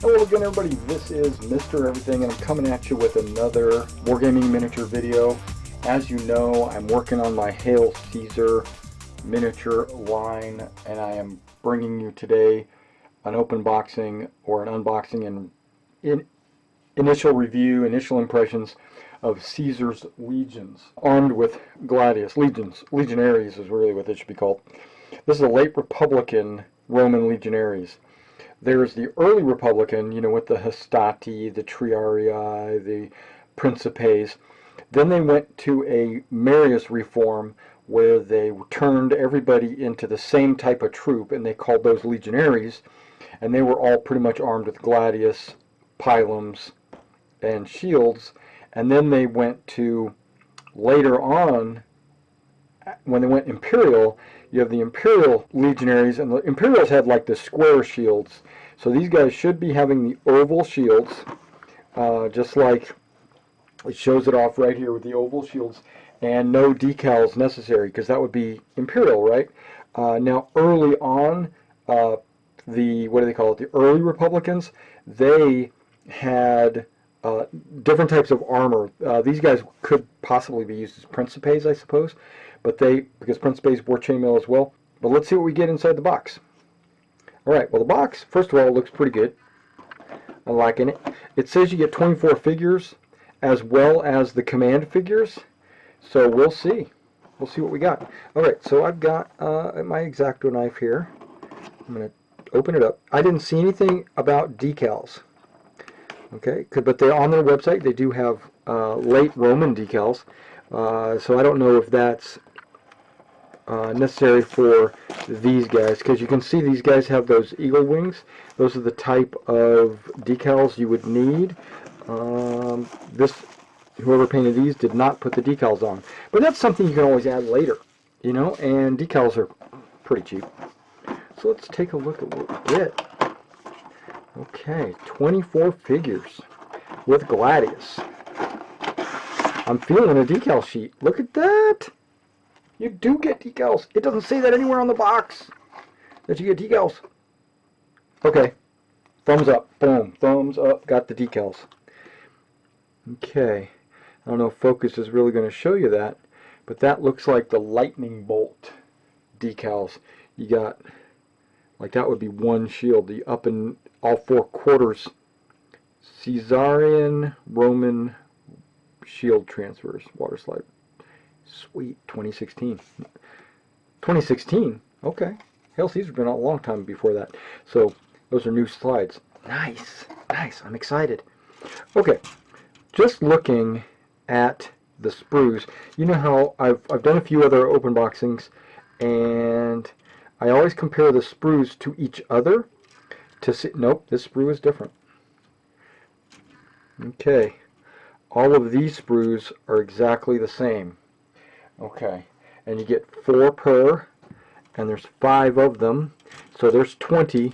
Hello again everybody, this is Mr. Everything and I'm coming at you with another Wargaming miniature video. As you know, I'm working on my Hail Caesar miniature line and I am bringing you today an open boxing or an unboxing and initial review, initial impressions of Caesar's legions, armed with Gladius. Legionaries is really what they should be called. This is a late Republican Roman legionaries. There's the early Republican, you know, with the Hastati, the Triarii, the Principes. Then they went to a Marius reform where they turned everybody into the same type of troop, and they called those legionaries, and they were all pretty much armed with gladius, pilums, and shields. And then they went to, later on, when they went imperial, you have the imperial legionaries, and the imperials had like the square shields. So these guys should be having the oval shields, just like it shows it off right here with the oval shields, and no decals necessary, because that would be imperial, right? Now early on, the, what do they call it, the early Republicans, they had different types of armor. These guys could possibly be used as Principes, I suppose, but because Principes wore chainmail as well. But let's see what we get inside the box. Alright, well the box, first of all, looks pretty good. I'm liking it. It says you get 24 figures as well as the command figures. So we'll see. We'll see what we got. Alright, so I've got my X-Acto knife here. I'm going to open it up. I didn't see anything about decals. Okay, but they on their website they do have late Roman decals. So I don't know if that's necessary for these guys, because you can see these guys have those eagle wings. Those are the type of decals you would need. Whoever painted these did not put the decals on, but that's something you can always add later, you know, and decals are pretty cheap. So let's take a look at what we get. Okay, 24 figures with Gladius. I'm feeling a decal sheet. Look at that! You do get decals. It doesn't say that anywhere on the box that you get decals. Okay, thumbs up. Boom, thumbs up. Got the decals. Okay, I don't know if focus is really going to show you that, but that looks like the lightning bolt decals. You got, like that would be one shield, the up in all four quarters Caesarian Roman shield transfers, water slide. Sweet, 2016. 2016? Okay. Hail Caesar's been out a long time before that. So, those are new slides. Nice. Nice. I'm excited. Okay. Just looking at the sprues. You know how I've done a few other open boxings, and I always compare the sprues to each other to see. Nope, this sprue is different. Okay. All of these sprues are exactly the same. Okay, and you get 4 per, and there's 5 of them, so there's 20,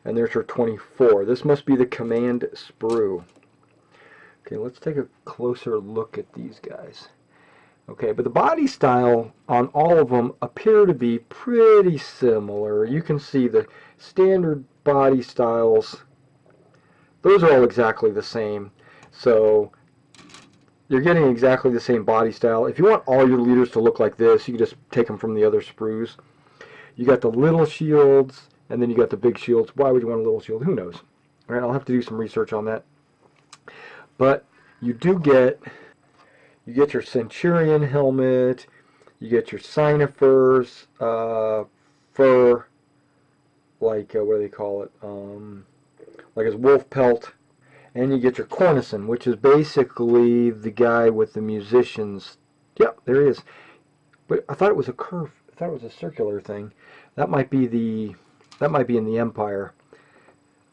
and there's your 24. This must be the command sprue. Okay, let's take a closer look at these guys. Okay, but the body style on all of them appear to be pretty similar. You can see the standard body styles. Those are all exactly the same. So you're getting exactly the same body style. If you want all your leaders to look like this, you can just take them from the other sprues. You got the little shields, and then you got the big shields. Why would you want a little shield? Who knows? All right, I'll have to do some research on that. But you do get, your Centurion helmet, you get your Cynifers, fur, like, what do they call it? Like his wolf pelt. And you get your Cornison, which is basically the guy with the musicians. Yep, there he is. But I thought it was a curve. I thought it was a circular thing. That might be in the Empire.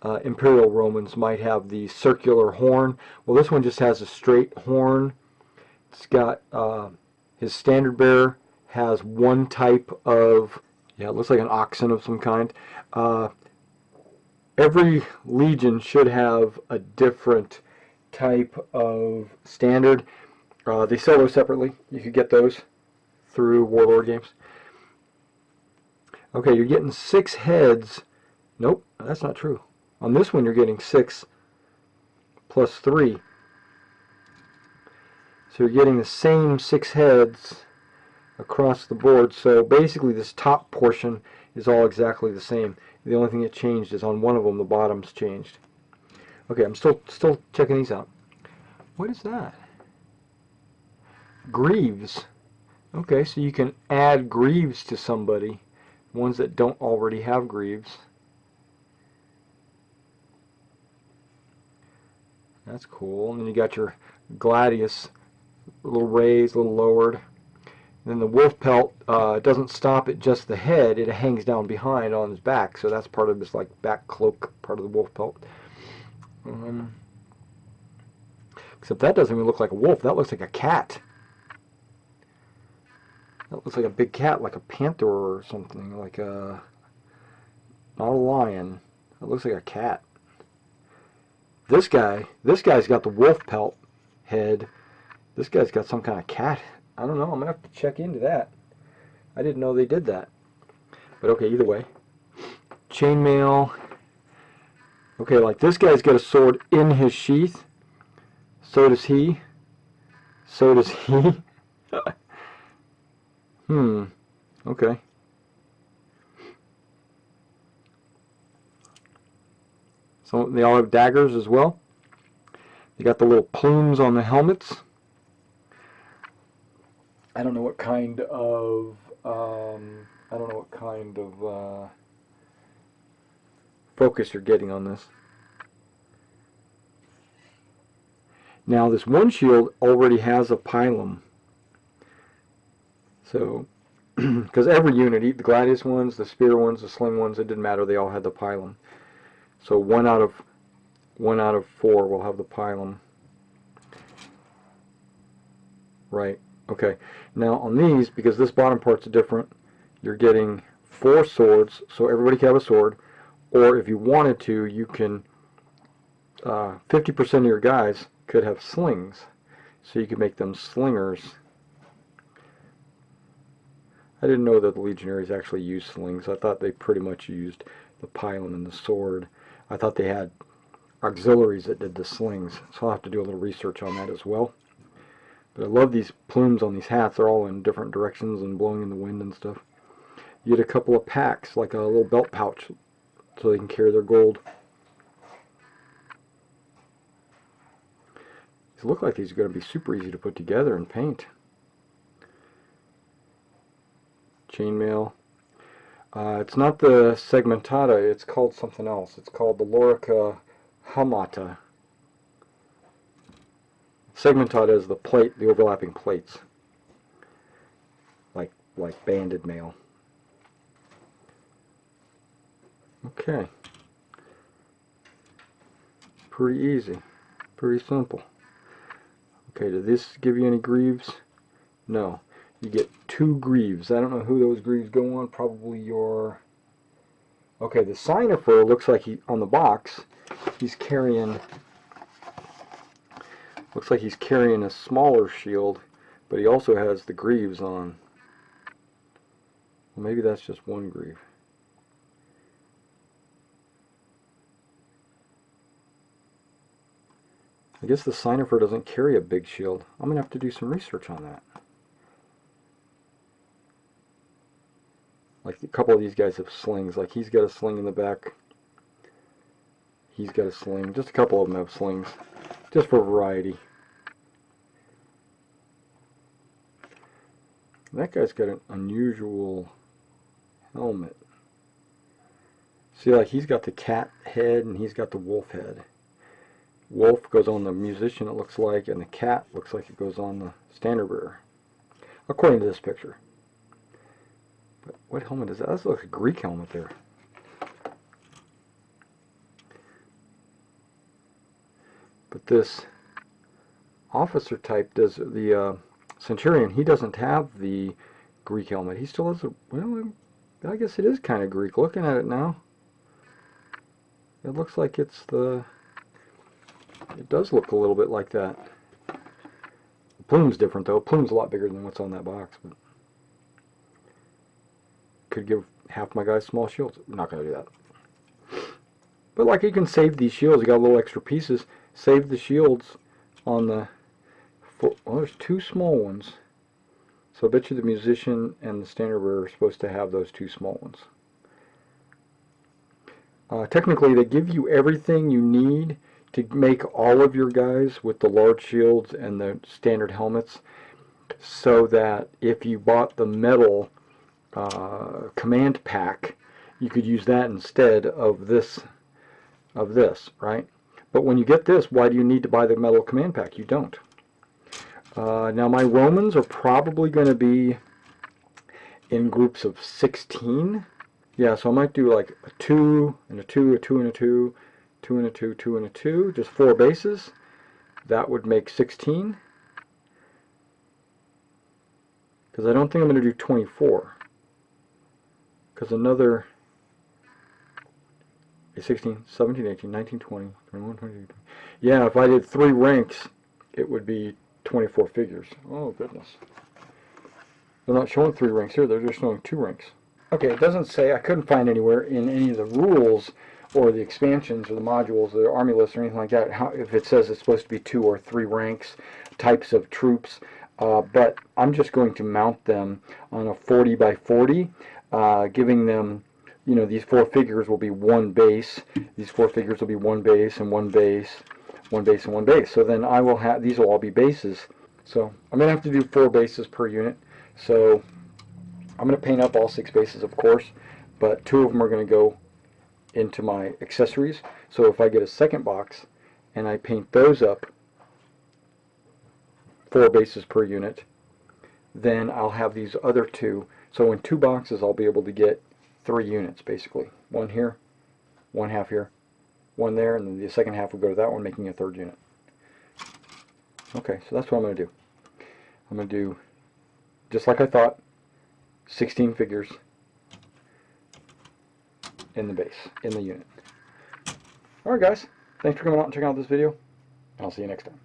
Imperial Romans might have the circular horn. Well, this one just has a straight horn. It's got his standard bearer has one type of, yeah, it looks like an oxen of some kind. Every legion should have a different type of standard. They sell those separately. You could get those through Warlord Games. Okay, you're getting 6 heads. Nope, that's not true. On this one, you're getting 6 plus 3. So you're getting the same 6 heads across the board. So basically this top portion is all exactly the same. The only thing that changed is on one of them the bottom's changed. Okay, I'm still checking these out. What is that? Greaves. Okay, so you can add greaves to somebody, ones that don't already have greaves. That's cool. And then you got your Gladius, a little raised, a little lowered. And then the wolf pelt doesn't stop at just the head; it hangs down behind on his back. So that's part of this like back cloak, part of the wolf pelt. Except that doesn't even look like a wolf. That looks like a cat. That looks like a big cat, like a panther or something, like a, not a lion. It looks like a cat. This guy's got the wolf pelt head. This guy's got some kind of cat. I don't know. I'm gonna have to check into that. I didn't know they did that. But okay, either way. Chainmail. Okay, like this guy's got a sword in his sheath. So does he. So does he. Okay. So they all have daggers as well. You got the little plumes on the helmets. I don't know what kind of focus you're getting on this. Now this one shield already has a pylon. So, because every unit, the Gladius ones, the spear ones, the sling ones, it didn't matter. They all had the pylon. So one out of 4 will have the pylon. Right. Okay. Now on these, because this bottom part's different, you're getting 4 swords. So everybody can have a sword. Or if you wanted to, you can. 50% of your guys could have slings, so you could make them slingers. I didn't know that the legionaries actually used slings. I thought they pretty much used the pylon and the sword. I thought they had auxiliaries that did the slings, so I'll have to do a little research on that as well. But I love these plumes on these hats. They're all in different directions and blowing in the wind and stuff. You get a couple of packs, like a little belt pouch, so they can carry their gold. These look like these are going to be super easy to put together and paint. Chainmail. It's not the segmentata, it's called something else. It's called the lorica hamata. Segmentata is the plate, the overlapping plates, like banded mail. Okay, pretty easy, pretty simple. Okay, did this give you any greaves? No. You get 2 greaves. I don't know who those greaves go on. Probably your... Okay, the Signifer looks like on the box, he's carrying... Looks like he's carrying a smaller shield, but he also has the greaves on. Well, maybe that's just 1 greave. I guess the Signifer doesn't carry a big shield. I'm going to have to do some research on that. Like a couple of these guys have slings. Like he's got a sling in the back. He's got a sling. Just a couple of them have slings. Just for variety. That guy's got an unusual helmet. See, like he's got the cat head and he's got the wolf head. Wolf goes on the musician, it looks like, and the cat looks like it goes on the standard bearer. According to this picture. But what helmet is that? That looks like a Greek helmet there. But this officer type does, the centurion, he doesn't have the Greek helmet. He still has a, well, I guess it is kind of Greek. Looking at it now, it looks like it's the, it does look a little bit like that. The plume's different though. Plume's a lot bigger than what's on that box, but could give half my guys small shields. I'm not going to do that. But like, you can save these shields. You got little extra pieces. Save the shields on the... Well, there's two small ones. So I bet you the musician and the standard bearer are supposed to have those two small ones. Technically, they give you everything you need to make all of your guys with the large shields and the standard helmets, so that if you bought the metal command pack, you could use that instead of this, right? But when you get this, why do you need to buy the metal command pack? You don't. Now my Romans are probably going to be in groups of 16. Yeah, so I might do like a 2 and a 2, a 2 and a 2, 2 and a 2, 2 and a 2, just 4 bases. That would make 16. Because I don't think I'm going to do 24. Because another 16, 17, 18, 19, 20, 21, 22. Yeah, if I did 3 ranks, it would be 24 figures. Oh, goodness. They're not showing 3 ranks here, they're just showing 2 ranks. Okay, it doesn't say, I couldn't find anywhere in any of the rules or the expansions or the modules or the army lists or anything like that, if it says it's supposed to be 2 or 3 ranks, types of troops, but I'm just going to mount them on a 40 by 40, giving them, you know, these 4 figures will be 1 base, these 4 figures will be 1 base and 1 base, 1 base and 1 base. So then I will have, these will all be bases. So I'm going to have to do 4 bases per unit. So I'm going to paint up all 6 bases, of course, but 2 of them are going to go into my accessories. So if I get a second box and I paint those up 4 bases per unit, then I'll have these other 2. So in 2 boxes I'll be able to get 3 units basically. 1 here, 1 half here, 1 there, and then the second half will go to that one, making a 3rd unit. Okay, so that's what I'm going to do. I'm going to do, just like I thought, 16 figures in the base, in the unit. Alright guys, thanks for coming out and checking out this video, and I'll see you next time.